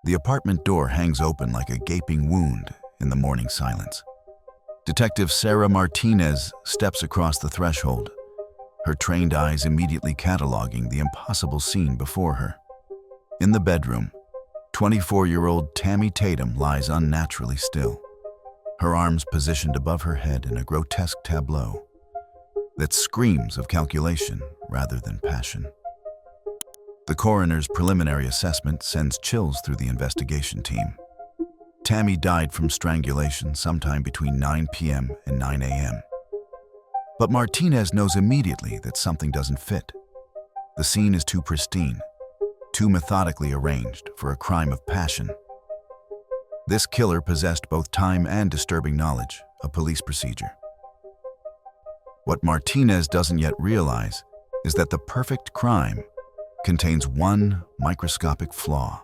The apartment door hangs open like a gaping wound in the morning silence. Detective Sarah Martinez steps across the threshold, her trained eyes immediately cataloging the impossible scene before her. In the bedroom, 24-year-old Tammy Tatum lies unnaturally still, her arms positioned above her head in a grotesque tableau that screams of calculation rather than passion. The coroner's preliminary assessment sends chills through the investigation team. Tammy died from strangulation sometime between 9 p.m. and 9 a.m. But Martinez knows immediately that something doesn't fit. The scene is too pristine, too methodically arranged for a crime of passion. This killer possessed both time and disturbing knowledge of police procedure. What Martinez doesn't yet realize is that the perfect crime contains one microscopic flaw.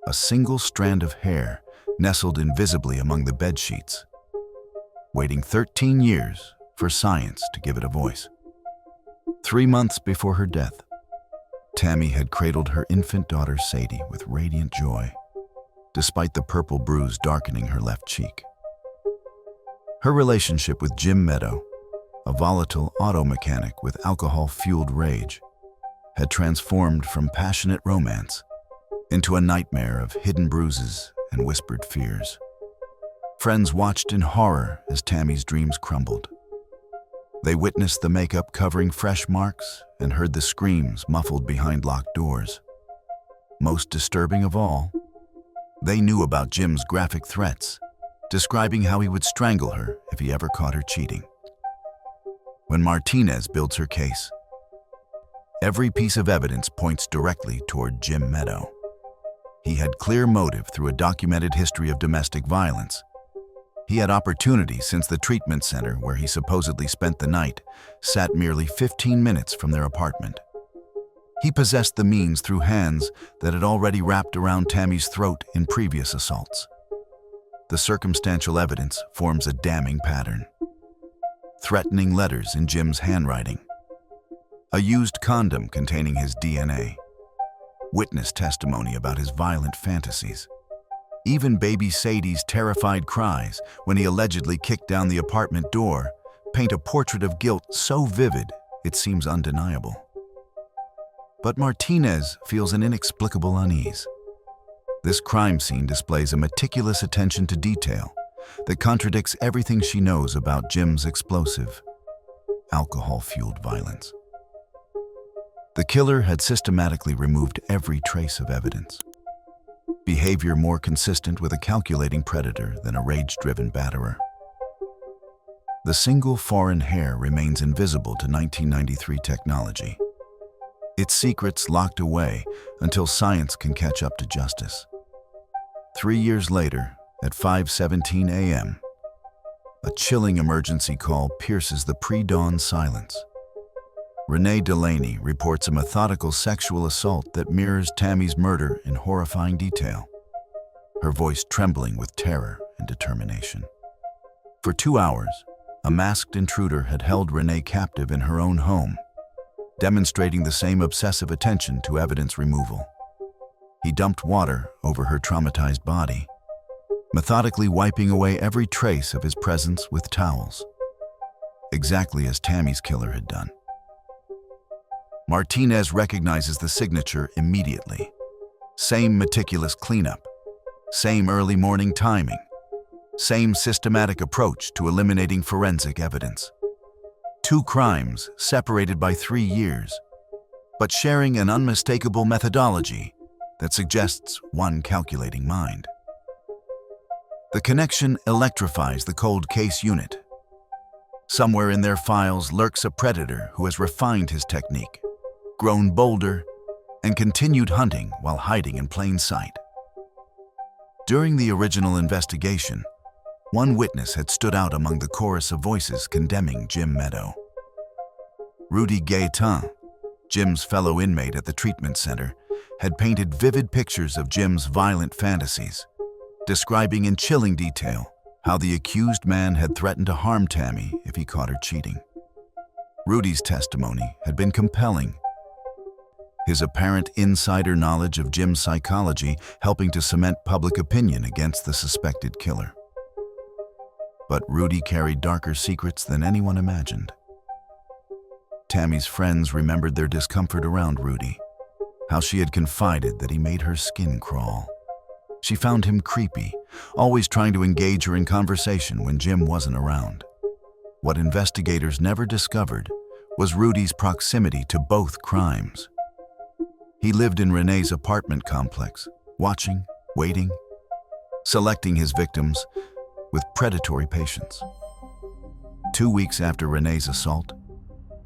A single strand of hair nestled invisibly among the bed sheets, waiting 13 years for science to give it a voice. 3 months before her death, Tammy had cradled her infant daughter Sadie with radiant joy, despite the purple bruise darkening her left cheek. Her relationship with Jim Meadow, a volatile auto mechanic with alcohol-fueled rage, had transformed from passionate romance into a nightmare of hidden bruises and whispered fears. Friends watched in horror as Tammy's dreams crumbled. They witnessed the makeup covering fresh marks and heard the screams muffled behind locked doors. Most disturbing of all, they knew about Jim's graphic threats, describing how he would strangle her if he ever caught her cheating. When Martinez builds her case, every piece of evidence points directly toward Jim Meadow. He had clear motive through a documented history of domestic violence. He had opportunity since the treatment center where he supposedly spent the night sat merely 15 minutes from their apartment. He possessed the means through hands that had already wrapped around Tammy's throat in previous assaults. The circumstantial evidence forms a damning pattern. Threatening letters in Jim's handwriting, a used condom containing his DNA, witness testimony about his violent fantasies. Even baby Sadie's terrified cries when he allegedly kicked down the apartment door paint a portrait of guilt so vivid it seems undeniable. But Martinez feels an inexplicable unease. This crime scene displays a meticulous attention to detail that contradicts everything she knows about Jim's explosive, alcohol-fueled violence. The killer had systematically removed every trace of evidence, behavior more consistent with a calculating predator than a rage-driven batterer. The single foreign hair remains invisible to 1993 technology, its secrets locked away until science can catch up to justice. 3 years later, at 5:17 a.m., a chilling emergency call pierces the pre-dawn silence. Renee Delaney reports a methodical sexual assault that mirrors Tammy's murder in horrifying detail, her voice trembling with terror and determination. For 2 hours, a masked intruder had held Renee captive in her own home, demonstrating the same obsessive attention to evidence removal. He dumped water over her traumatized body, methodically wiping away every trace of his presence with towels, exactly as Tammy's killer had done. Martinez recognizes the signature immediately. Same meticulous cleanup, same early morning timing, same systematic approach to eliminating forensic evidence. 2 crimes separated by 3 years, but sharing an unmistakable methodology that suggests one calculating mind. The connection electrifies the cold case unit. Somewhere in their files lurks a predator who has refined his technique, grown bolder, and continued hunting while hiding in plain sight. During the original investigation, one witness had stood out among the chorus of voices condemning Jim Meadow. Rudy Gaetan, Jim's fellow inmate at the treatment center, had painted vivid pictures of Jim's violent fantasies, describing in chilling detail how the accused man had threatened to harm Tammy if he caught her cheating. Rudy's testimony had been compelling. his apparent insider knowledge of Jim's psychology helping to cement public opinion against the suspected killer. But Rudy carried darker secrets than anyone imagined. Tammy's friends remembered their discomfort around Rudy, how she had confided that he made her skin crawl. She found him creepy, always trying to engage her in conversation when Jim wasn't around. What investigators never discovered was Rudy's proximity to both crimes. He lived in Renee's apartment complex, watching, waiting, selecting his victims with predatory patience. 2 weeks after Renee's assault,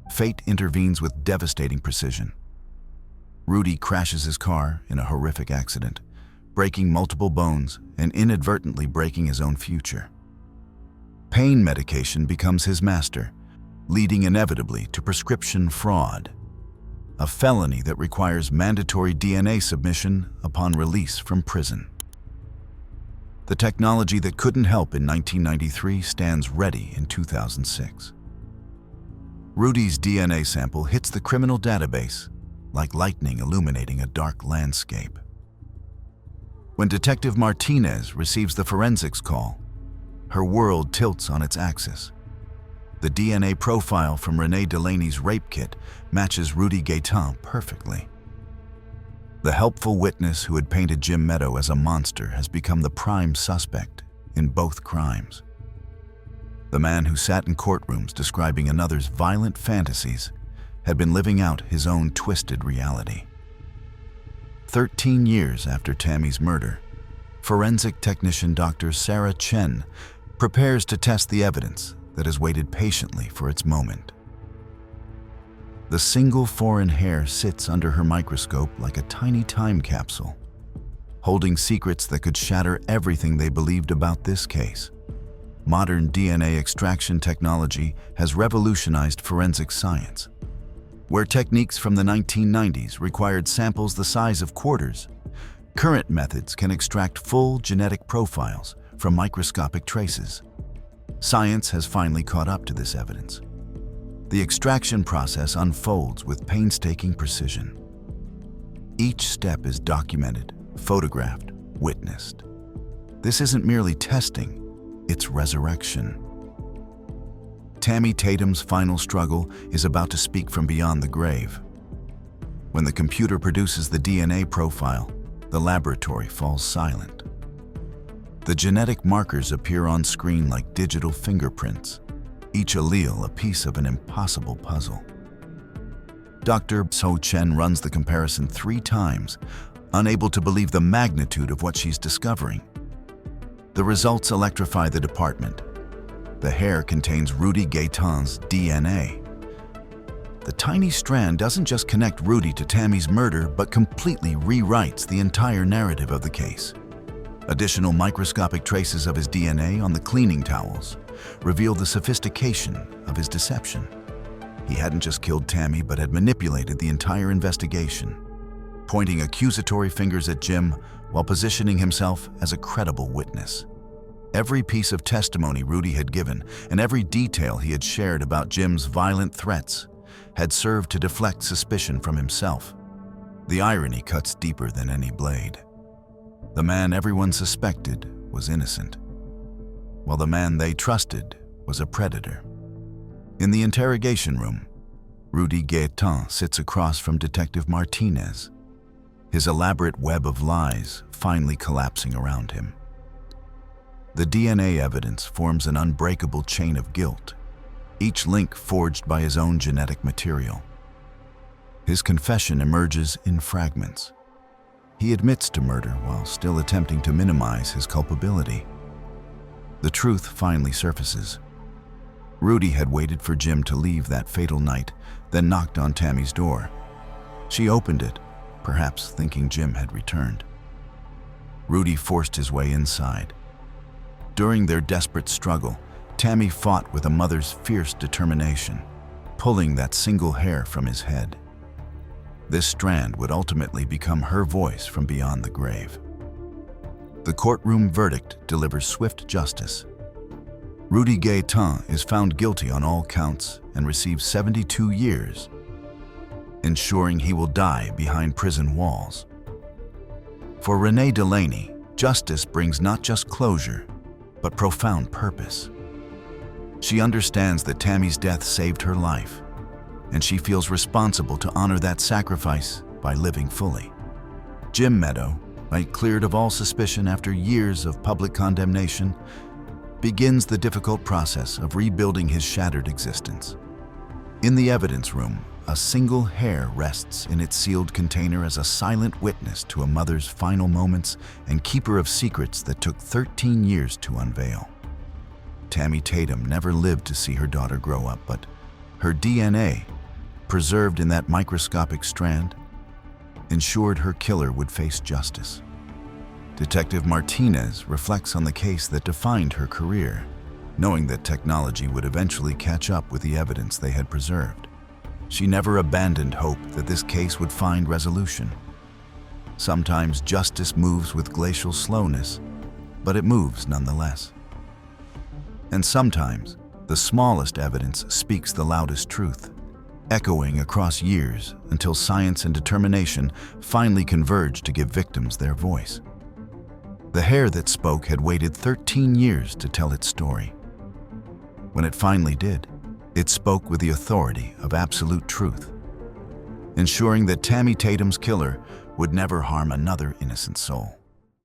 fate intervenes with devastating precision. Rudy crashes his car in a horrific accident, breaking multiple bones and inadvertently breaking his own future. Pain medication becomes his master, leading inevitably to prescription fraud, a felony that requires mandatory DNA submission upon release from prison. The technology that couldn't help in 1993 stands ready in 2006. Rudy's DNA sample hits the criminal database like lightning illuminating a dark landscape. When Detective Martinez receives the forensics call, her world tilts on its axis. The DNA profile from Renee Delaney's rape kit matches Rudy Gaetan perfectly. The helpful witness who had painted Jim Meadow as a monster has become the prime suspect in both crimes. The man who sat in courtrooms describing another's violent fantasies had been living out his own twisted reality. 13 years after Tammy's murder, forensic technician Dr. Sarah Chen prepares to test the evidence that has waited patiently for its moment. The single foreign hair sits under her microscope like a tiny time capsule, holding secrets that could shatter everything they believed about this case. Modern DNA extraction technology has revolutionized forensic science. Where techniques from the 1990s required samples the size of quarters, current methods can extract full genetic profiles from microscopic traces. Science has finally caught up to this evidence. The extraction process unfolds with painstaking precision. Each step is documented, photographed, witnessed. This isn't merely testing, it's resurrection. Tammy Tatum's final struggle is about to speak from beyond the grave. When the computer produces the DNA profile, the laboratory falls silent. The genetic markers appear on screen like digital fingerprints, each allele a piece of an impossible puzzle. Dr. So Chen runs the comparison 3 times, unable to believe the magnitude of what she's discovering. The results electrify the department. The hair contains Rudy Gaetan's DNA. The tiny strand doesn't just connect Rudy to Tammy's murder, but completely rewrites the entire narrative of the case. Additional microscopic traces of his DNA on the cleaning towels reveal the sophistication of his deception. He hadn't just killed Tammy, but had manipulated the entire investigation, pointing accusatory fingers at Jim while positioning himself as a credible witness. Every piece of testimony Rudy had given and every detail he had shared about Jim's violent threats had served to deflect suspicion from himself. The irony cuts deeper than any blade. The man everyone suspected was innocent, while the man they trusted was a predator. In the interrogation room, Rudy Gaetan sits across from Detective Martinez, his elaborate web of lies finally collapsing around him. The DNA evidence forms an unbreakable chain of guilt, each link forged by his own genetic material. His confession emerges in fragments. He admits to murder while still attempting to minimize his culpability. The truth finally surfaces. Rudy had waited for Jim to leave that fatal night, then knocked on Tammy's door. She opened it, perhaps thinking Jim had returned. Rudy forced his way inside. During their desperate struggle, Tammy fought with a mother's fierce determination, pulling that single hair from his head. This strand would ultimately become her voice from beyond the grave. The courtroom verdict delivers swift justice. Rudy Gaetan is found guilty on all counts and receives 72 years. ensuring he will die behind prison walls. For Renee Delaney, justice brings not just closure, but profound purpose. She understands that Tammy's death saved her life, and she feels responsible to honor that sacrifice by living fully. Jim Meadow, cleared of all suspicion after years of public condemnation, begins the difficult process of rebuilding his shattered existence. In the evidence room, a single hair rests in its sealed container as a silent witness to a mother's final moments and keeper of secrets that took 13 years to unveil. Tammy Tatum never lived to see her daughter grow up, but her DNA, preserved in that microscopic strand, ensured her killer would face justice. Detective Martinez reflects on the case that defined her career, knowing that technology would eventually catch up with the evidence they had preserved. She never abandoned hope that this case would find resolution. Sometimes justice moves with glacial slowness, but it moves nonetheless. And sometimes, the smallest evidence speaks the loudest truth, echoing across years until science and determination finally converge to give victims their voice. The hair that spoke had waited 13 years to tell its story. When it finally did, it spoke with the authority of absolute truth, ensuring that Tammy Tatum's killer would never harm another innocent soul.